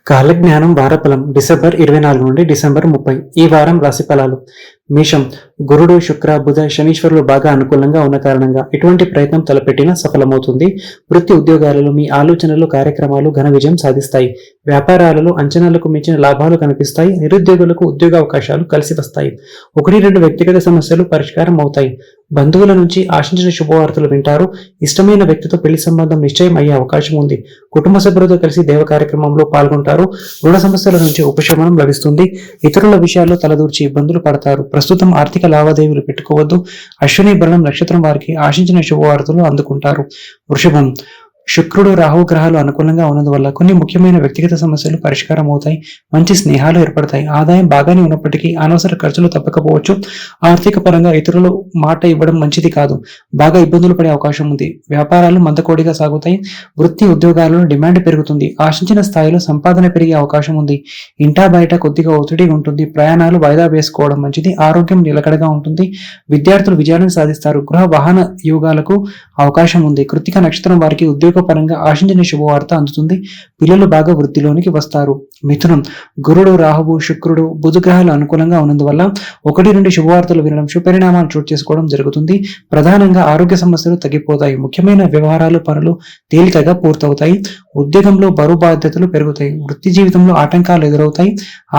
కాలజ్ఞానం వారఫలం డిసెంబర్ 24 నుండి డిసెంబర్ 30. ఈ వారం రాశి ఫలాలు. మేషం. గురుడు, శుక్ర, బుధ, శనీశ్వరులు బాగా అనుకూలంగా ఉన్న కారణంగా ఎటువంటి ప్రయత్నం తలపెట్టినా సఫలమవుతుంది. వృత్తి ఉద్యోగాలలో మీ ఆలోచనలు, కార్యక్రమాలు ఘన విజయం సాధిస్తాయి. వ్యాపారాలలో అంచనాలకు మించిన లాభాలు కనిపిస్తాయి. నిరుద్యోగులకు ఉద్యోగ అవకాశాలు కలిసి వస్తాయి. 1-2 వ్యక్తిగత సమస్యలు పరిష్కారం అవుతాయి. బంధువుల నుంచి ఆశించిన శుభవార్తలు వింటారు. ఇష్టమైన వ్యక్తితో పెళ్లి సంబంధం నిశ్చయం అయ్యే అవకాశం ఉంది. కుటుంబ సభ్యులతో కలిసి దేవ కార్యక్రమంలో పాల్గొంటారు. రుణ సమస్యల నుంచి ఉపశమనం లభిస్తుంది. ఇతరుల విషయాల్లో తలదూర్చి ఇబ్బందులు పడతారు. ప్రస్తుతం ఆర్థిక లావాదేవీలు పెట్టుకోవద్దు. అశ్విని భరణం నక్షత్రం వారికి ఆశించిన శుభవార్తలు అందుకుంటారు. వృషభం. శుక్రుడు, రాహు గ్రహాలు అనుకూలంగా ఉన్నందువల్ల కొన్ని ముఖ్యమైన వ్యక్తిగత సమస్యలు పరిష్కారం అవుతాయి. మంచి స్నేహాలు ఏర్పడతాయి. ఆదాయం బాగానే ఉన్నప్పటికీ అనవసర ఖర్చులు తప్పకపోవచ్చు. ఆర్థిక పరంగా ఇతరులు మాట ఇవ్వడం మంచిది కాదు. బాగా ఇబ్బందులు పడే అవకాశం ఉంది. వ్యాపారాలు మందకోడిగా సాగుతాయి. వృత్తి ఉద్యోగాలలో డిమాండ్ పెరుగుతుంది. ఆశించిన స్థాయిలో సంపాదన పెరిగే అవకాశం ఉంది. ఇంటా బయట కొద్దిగా ఒత్తిడి ఉంటుంది. ప్రయాణాలు వాయిదా వేసుకోవడం మంచిది. ఆరోగ్యం నిలకడగా ఉంటుంది. విద్యార్థులు విజయాలను సాధిస్తారు. గృహ వాహన యోగాలకు అవకాశం ఉంది. కృత్తిక నక్షత్రం వారికి ఉద్యోగపరంగా ఆశించిన శుభవార్త అందుతుంది. పిల్లలు బాగా వృద్ధిలోనికి వస్తారు. మిథునం. గురుడు, రాహువు, శుక్రుడు, బుధ గ్రహాలు అనుకూలంగా ఉన్నందువల్ల 1-2 శుభవార్తలు వినడం, శుభపరిణామాలు చోటు చేసుకోవడం జరుగుతుంది. ప్రధానంగా ఆరోగ్య సమస్యలు తగ్గిపోతాయి. ముఖ్యమైన వ్యవహారాలు, పనులు తేలికగా పూర్తవుతాయి. ఉద్యోగంలో బరువు బాధ్యతలు పెరుగుతాయి. వృత్తి జీవితంలో ఆటంకాలు ఎదురవుతాయి.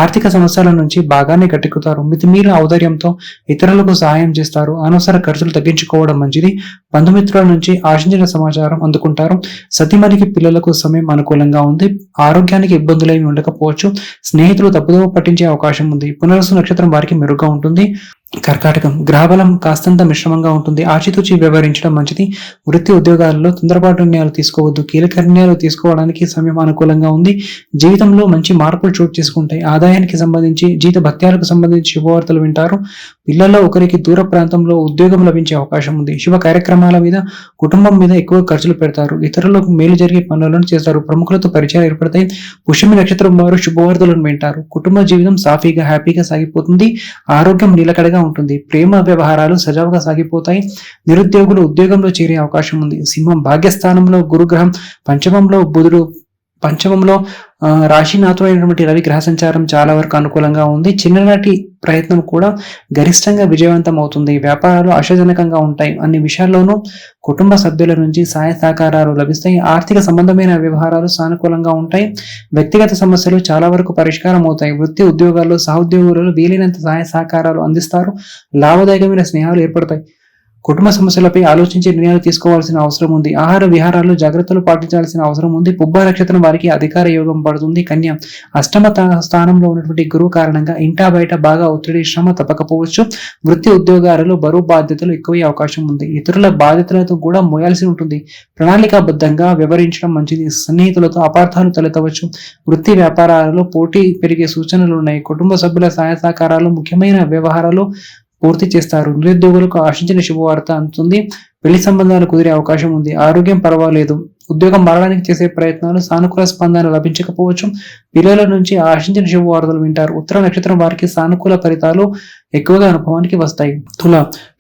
ఆర్థిక సమస్యల నుంచి బాగానే గట్టెక్కుతారు. మితిమీరిన ఔదార్యంతో ఇతరులకు సహాయం చేస్తారు. అనవసర ఖర్చులు తగ్గించుకోవడం మంచిది. బంధుమిత్రుల నుంచి ఆశించిన సమాచారం అందుకుంటారు. సతీమణికి, పిల్లలకు సమయం అనుకూలంగా ఉంది. ఆరోగ్యానికి ఇబ్బందులేమి ఉండకపోవచ్చు. స్నేహితులు తప్పుదోవ పట్టించే అవకాశం ఉంది. పునరుసు నక్షత్రం వారికి మెరుగ్గా ఉంటుంది. కర్కాటకం. గ్రహబలం కాస్తంత మిశ్రమంగా ఉంటుంది. ఆచితూచి వ్యవహరించడం మంచిది. వృత్తి ఉద్యోగాలలో తొందరపాటు నిర్ణయాలు తీసుకోవద్దు. కీలక నిర్ణయాలు తీసుకోవడానికి సమయం అనుకూలంగా ఉంది. జీవితంలో మంచి మార్పులు చోటు చేసుకుంటాయి. ఆదాయానికి సంబంధించి, జీత భత్యాలకు సంబంధించి శుభవార్తలు వింటారు. పిల్లల్లో ఒకరికి దూర ప్రాంతంలో ఉద్యోగం లభించే అవకాశం ఉంది. శుభ కార్యక్రమాల మీద, కుటుంబం మీద ఎక్కువ ఖర్చులు పెడతారు. ఇతరులకు మేలు జరిగే పనులను చేస్తారు. ప్రముఖులతో పరిచయాలు ఏర్పడతాయి. పుష్యమి నక్షత్రం వారు శుభవార్తలను వింటారు. కుటుంబ జీవితం సాఫీగా, హ్యాపీగా సాగిపోతుంది. ఆరోగ్యం నిలకడగా ఉంటుంది. ప్రేమ వ్యవహారాలు సజావుగా సాగిపోతాయి. నిరుద్యోగులు ఉద్యోగంలో చేరే అవకాశం ఉంది. సింహం. భాగ్యస్థానంలో గురుగ్రహం, పంచమంలో బుధుడు, పంచమంలో రాశినాథుడైనటువంటి రవి గ్రహ సంచారం చాలా వరకు అనుకూలంగా ఉంది. చిన్ననాటి ప్రయత్నం కూడా గరిష్టంగా విజయవంతం అవుతుంది. వ్యాపారాలు ఆశాజనకంగా ఉంటాయి. అన్ని విషయాల్లోనూ కుటుంబ సభ్యుల నుంచి సహాయ సహకారాలు లభిస్తాయి. ఆర్థిక సంబంధమైన వ్యవహారాలు సానుకూలంగా ఉంటాయి. వ్యక్తిగత సమస్యలు చాలా వరకు పరిష్కారం అవుతాయి. వృత్తి ఉద్యోగాల్లో సహోద్యోగులు వీలైనంత సహాయ సహకారాలు అందిస్తారు. లాభదాయకమైన స్నేహాలు ఏర్పడతాయి. కుటుంబ సమస్యలపై ఆలోచించి నిర్ణయాలు తీసుకోవాల్సిన అవసరం ఉంది. ఆహార విహారాల్లో జాగ్రత్తలు పాటించాల్సిన అవసరం ఉంది. పుబ్బ నక్షత్రం వారికి అధికార యోగం పడుతుంది. కన్య. అష్టమ స్థానంలో ఉన్నటువంటి గురువు కారణంగా ఇంటా బయట బాగా ఒత్తిడి, శ్రమ తప్పకపోవచ్చు. వృత్తి ఉద్యోగాలలో బరువు బాధ్యతలు ఎక్కువయ్యే అవకాశం ఉంది. ఇతరుల బాధ్యతలతో కూడా మోయాల్సి ఉంటుంది. ప్రణాళికాబద్ధంగా వ్యవహరించడం మంచిది. సన్నిహితులతో అపార్థాలు తలెత్తవచ్చు. వృత్తి వ్యాపారాలలో పోటీ పెరిగే సూచనలు ఉన్నాయి. కుటుంబ సభ్యుల సహాయ సహకారాలు ముఖ్యమైన వ్యవహారాలు పూర్తి చేస్తారు. నిరుద్యోగులకు ఆశించిన శుభవార్త అందుతుంది. పెళ్లి సంబంధాలు కుదిరే అవకాశం ఉంది. ఆరోగ్యం పర్వాలేదు. ఉద్యోగం మారడానికి చేసే ప్రయత్నాలు సానుకూల స్పందన లభించకపోవచ్చు. పిల్లల నుంచి ఆశించిన శుభవార్తలు వింటారు. ఉత్తర నక్షత్రం వారికి సానుకూల ఫలితాలు ఎక్కువగా అనుభవానికి వస్తాయి. తుల.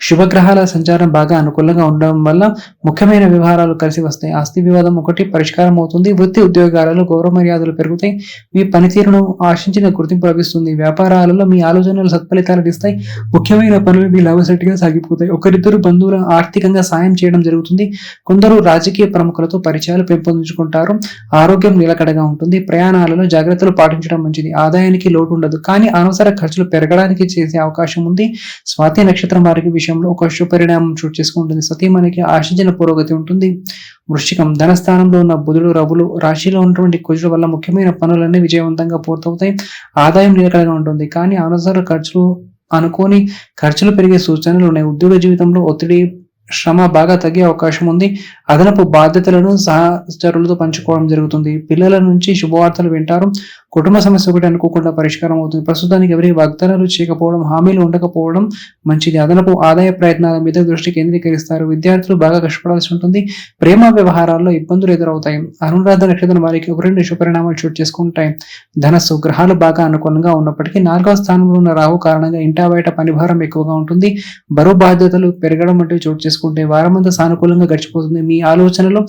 శుభగ్రహాల సంచారం బాగా అనుకూలంగా ఉండడం వల్ల ముఖ్యమైన వ్యవహారాలు కలిసి వస్తాయి. ఆస్తి వివాదం ఒకటి పరిష్కారం అవుతుంది. వృత్తి ఉద్యోగాలలో గౌరవ మర్యాదలు పెరుగుతాయి. మీ పనితీరును ఆశించిన గుర్తింపు లభిస్తుంది. వ్యాపారాలలో మీ ఆలోచనలు సత్ఫలితాలు ఇస్తాయి. ముఖ్యమైన పనులు మీ లాభసాటిగా సాగిపోతాయి. ఒకరిద్దరు బంధువుల ఆర్థికంగా సాయం చేయడం జరుగుతుంది. కొందరు రాజకీయ ప్రముఖులతో పరిచయాలు పెంపొందించుకుంటారు. ఆరోగ్యం నిలకడగా ఉంటుంది. ప్రయాణాలలో జాగ్రత్తలు పాటించడం మంచిది. ఆదాయానికి లోటు ఉండదు, కానీ అనవసర ఖర్చులు పెరగడానికి చేసే అవకాశం ఉంది. స్వాతి నక్షత్రం వారికి విషయంలో ఒక శుభపరిణామం చోటు చేసుకుంటుంది. సతీమణికి ఆశించిన పురోగతి ఉంటుంది. వృశ్చికం. ధనస్థానంలో ఉన్న బుధుడు, రవులు రాశిలో ఉన్నటువంటి కుజుల వల్ల ముఖ్యమైన పనులన్నీ విజయవంతంగా పూర్తవుతాయి. ఆదాయం నిలకడగా ఉంటుంది, కానీ అనవసర అనుకోని ఖర్చులు పెరిగే సూచనలు ఉన్నాయి. ఉద్యోగ జీవితంలో ఒత్తిడి, శ్రమ బాగా తగ్గే అవకాశం ఉంది. అదనపు బాధ్యతలను సహచరులతో పంచుకోవడం జరుగుతుంది. పిల్లల నుంచి శుభవార్తలు వింటారు. కుటుంబ సమస్య ఒకటి అనుకోకుండా పరిష్కారం అవుతుంది. ప్రస్తుతానికి ఎవరి వాగ్దానాలు చేయకపోవడం, హామీలు ఉండకపోవడం మంచిది. అదనపు ఆదాయ ప్రయత్నాల మీద దృష్టి కేంద్రీకరిస్తారు. విద్యార్థులు బాగా కష్టపడాల్సి ఉంటుంది. ప్రేమ వ్యవహారాల్లో ఇబ్బందులు ఎదురవుతాయి. అనురాధ నక్షత్రం వారికి 1-2 శుభపరిణామాలు చోటు చేసుకుంటాయి. ధనస్సు. గ్రహాలు బాగా అనుకూలంగా ఉన్నప్పటికీ 4వ స్థానంలో ఉన్న రాహు కారణంగా ఇంటా బయట పనిభారం ఎక్కువగా ఉంటుంది. బరువు బాధ్యతలు పెరగడం వంటివి చోటు చేసుకుంటే వారమంతా సానుకూలంగా గడిచిపోతుంది. మీ ఆలోచనలు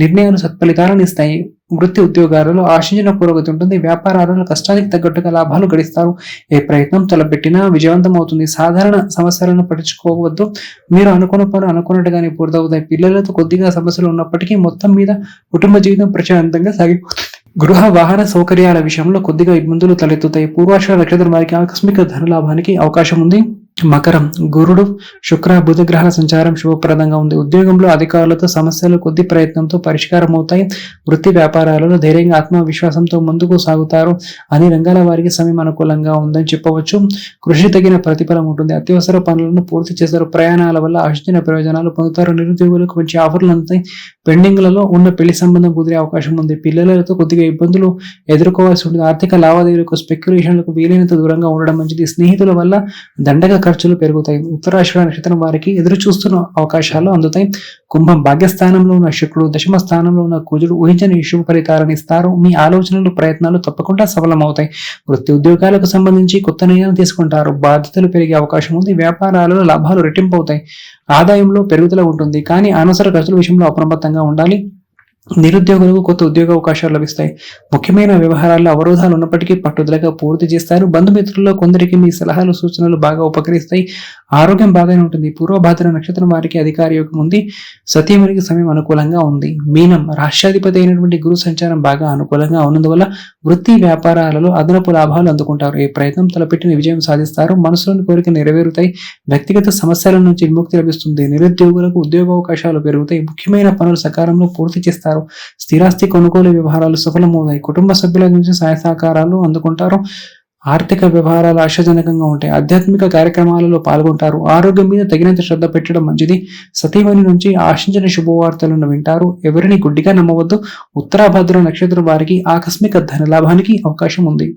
నిర్ణయాలు సత్ఫలితాలను ఇస్తాయి. వృత్తి ఉద్యోగాలలో ఆశించిన పురోగతి ఉంటుంది. వ్యాపారాలలో కష్టానికి తగ్గట్టుగా లాభాలు గడిస్తారు. ఏ ప్రయత్నం తలపెట్టినా విజయవంతం అవుతుంది. సాధారణ సమస్యలను పట్టించుకోవద్దు. మీరు అనుకున్న పనులు అనుకున్నట్టుగానే పూర్తవుతాయి. పిల్లలతో కొద్దిగా సమస్యలు ఉన్నప్పటికీ మొత్తం మీద కుటుంబ జీవితం ప్రశాంతంగా సాగిపోతుంది. గృహ వాహన సౌకర్యాల విషయంలో కొద్దిగా ఇబ్బందులు తలెత్తుతాయి. పూర్వాషాఢ నక్షత్రం వారికి ఆకస్మిక ధనలాభానికి అవకాశం ఉంది. మకరం, గురుడు శుక్ర బుధ గ్రహాల సంచారం శుభప్రదంగా ఉంది. ఉద్యోగంలో అధికారులతో సమస్యలు కొద్ది ప్రయత్నంతో పరిష్కారం అవుతాయి. వృత్తి వ్యాపారాలలో ధైర్యంగా ఆత్మవిశ్వాసంతో ముందుకు సాగుతారు. అన్ని రంగాల వారికి సమయం అనుకూలంగా ఉందని చెప్పవచ్చు. కృషి తగిన ప్రతిఫలం ఉంటుంది. అత్యవసర పనులను పూర్తి చేస్తారు. ప్రయాణాల వల్ల ఆశించిన ప్రయోజనాలు పొందుతారు. నిరుద్యోగులకు మంచి ఆఫర్లు అందుతాయి. పెండింగ్లలో ఉన్న పెళ్లి సంబంధం కుదిరే అవకాశం ఉంది. పిల్లలతో కొద్దిగా ఇబ్బందులు ఎదుర్కోవాల్సి ఉంటుంది. ఆర్థిక లావాదేవీలకు స్పెక్యులేషన్లకు వీలైనంత దూరంగా ఉండడం మంచిది. స్నేహితుల వల్ల దండగ ఖర్చులు పెరుగుతాయి. ఉత్తరాషాఢ నక్షత్రం వారికి ఎదురు చూస్తున్న అవకాశాలు అందుతాయి. కుంభం, భాగ్యస్థానంలో ఉన్న శుక్రుడు దశమ స్థానంలో ఉన్న కుజుడు ఊహించని శుభ ఫలితాలను ఇస్తారు. మీ ఆలోచనలు ప్రయత్నాలు తప్పకుండా సఫలమవుతాయి. వృత్తి ఉద్యోగాలకు సంబంధించి కొత్త నిర్ణయాలు తీసుకుంటారు. బాధ్యతలు పెరిగే అవకాశం ఉంది. వ్యాపారాలలో లాభాలు రెట్టింపు అవుతాయి. ఆదాయంలో పెరుగుదల ఉంటుంది. కానీ అనవసర ఖర్చుల విషయంలో అప్రమత్తంగా ఉండాలి. నిరుద్యోగులకు కొత్త ఉద్యోగ అవకాశాలు లభిస్తాయి. ముఖ్యమైన వ్యవహారాల్లో అవరోధాలు ఉన్నప్పటికీ పట్టుదలగా పూర్తి చేస్తారు. బంధుమిత్రుల్లో కొందరికి మీ సలహాలు సూచనలు బాగా ఉపకరిస్తాయి. ఆరోగ్యం బాగానే ఉంటుంది. పూర్వభాద్ర నక్షత్రం వారికి అధికార యోగం ఉంది. సతీమణికి సమయం అనుకూలంగా ఉంది. మీనం, రాష్ట్రాధిపతి అయినటువంటి గురు సంచారం బాగా అనుకూలంగా ఉన్నందువల్ల వృత్తి వ్యాపారాలలో అదనపు లాభాలు అందుకుంటారు. ఏ ప్రయత్నం తలపెట్టిన విజయం సాధిస్తారు. మనసులోని కోరిక నెరవేరుతాయి. వ్యక్తిగత సమస్యల నుంచి విముక్తి లభిస్తుంది. నిరుద్యోగులకు ఉద్యోగ అవకాశాలు పెరుగుతాయి. ముఖ్యమైన పనులు సకాలంలో పూర్తి చేస్తారు. స్థిరాస్తి కొనుగోలు వ్యవహారాలు సఫలమవుతాయి. కుటుంబ సభ్యుల నుంచి సహాయ సహకారాలు అందుకుంటారు. ఆర్థిక వ్యవహారాలు ఆశాజనకంగా ఉంటాయి. ఆధ్యాత్మిక కార్యక్రమాలలో పాల్గొంటారు. ఆరోగ్యం మీద తగినంత శ్రద్ధ పెట్టడం మంచిది. సతీమణి నుంచి ఆశించిన శుభవార్తలను వింటారు. ఎవరిని గుడ్డిగా నమ్మవద్దు. ఉత్తరాభద్ర నక్షత్రం వారికి ఆకస్మిక ధన లాభానికి అవకాశం ఉంది.